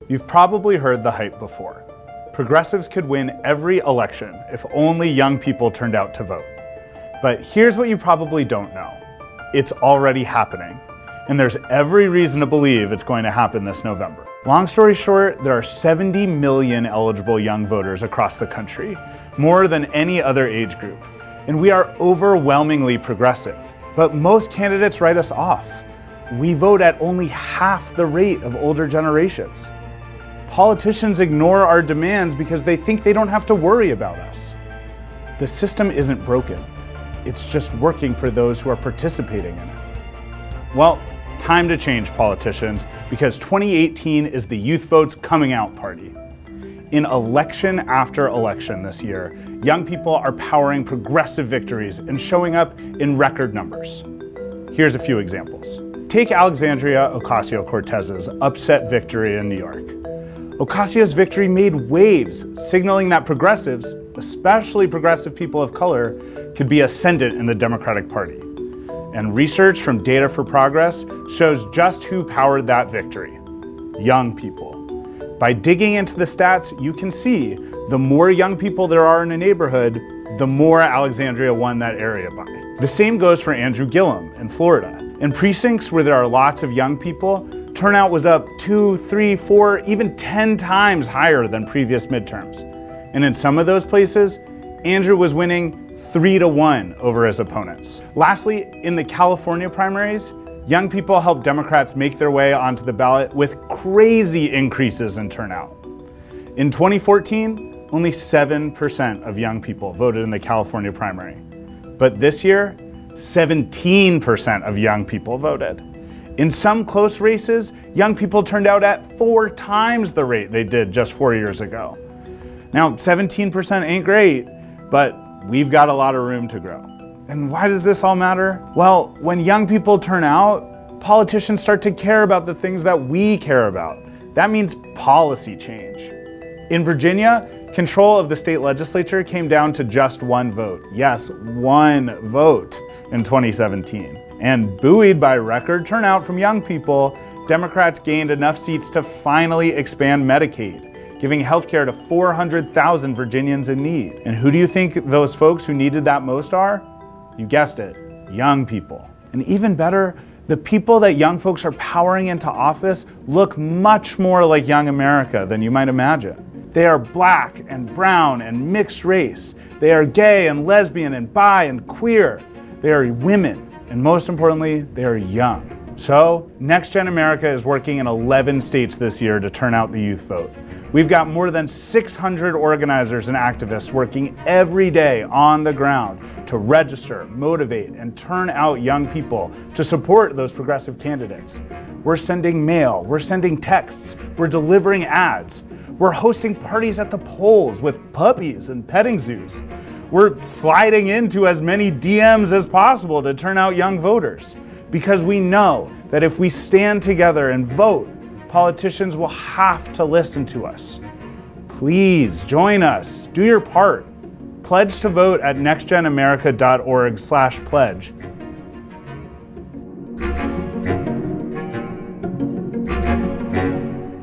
You've probably heard the hype before. Progressives could win every election if only young people turned out to vote. But here's what you probably don't know. It's already happening, and there's every reason to believe it's going to happen this November. Long story short, there are 70 million eligible young voters across the country, more than any other age group. And we are overwhelmingly progressive. But most candidates write us off. We vote at only half the rate of older generations. Politicians ignore our demands because they think they don't have to worry about us. The system isn't broken. It's just working for those who are participating in it. Well, time to change, politicians, because 2018 is the youth vote's coming out party. In election after election this year, young people are powering progressive victories and showing up in record numbers. Here's a few examples. Take Alexandria Ocasio-Cortez's upset victory in New York. Ocasio's victory made waves, signaling that progressives, especially progressive people of color, could be ascendant in the Democratic Party. And research from Data for Progress shows just who powered that victory: young people. By digging into the stats, you can see the more young people there are in a neighborhood, the more Alexandria won that area by. The same goes for Andrew Gillum in Florida. In precincts where there are lots of young people, turnout was up 2, 3, 4, even 10 times higher than previous midterms. And in some of those places, Andrew was winning 3-1 over his opponents. Lastly, in the California primaries, young people helped Democrats make their way onto the ballot with crazy increases in turnout. In 2014, only 7% of young people voted in the California primary. But this year, 17% of young people voted. In some close races, young people turned out at 4 times the rate they did just 4 years ago. Now, 17% ain't great, but we've got a lot of room to grow. And why does this all matter? Well, when young people turn out, politicians start to care about the things that we care about. That means policy change. In Virginia, control of the state legislature came down to just 1 vote. Yes, 1 vote in 2017. And buoyed by record turnout from young people, Democrats gained enough seats to finally expand Medicaid, giving healthcare to 400,000 Virginians in need. And who do you think those folks who needed that most are? You guessed it, young people. And even better, the people that young folks are powering into office look much more like young America than you might imagine. They are black and brown and mixed race. They are gay and lesbian and bi and queer. They are women. And most importantly, they are young. So, NextGen America is working in 11 states this year to turn out the youth vote. We've got more than 600 organizers and activists working every day on the ground to register, motivate, and turn out young people to support those progressive candidates. We're sending mail, we're sending texts, we're delivering ads. We're hosting parties at the polls with puppies and petting zoos. We're sliding into as many DMs as possible to turn out young voters, because we know that if we stand together and vote, politicians will have to listen to us. Please join us, do your part. Pledge to vote at nextgenamerica.org/pledge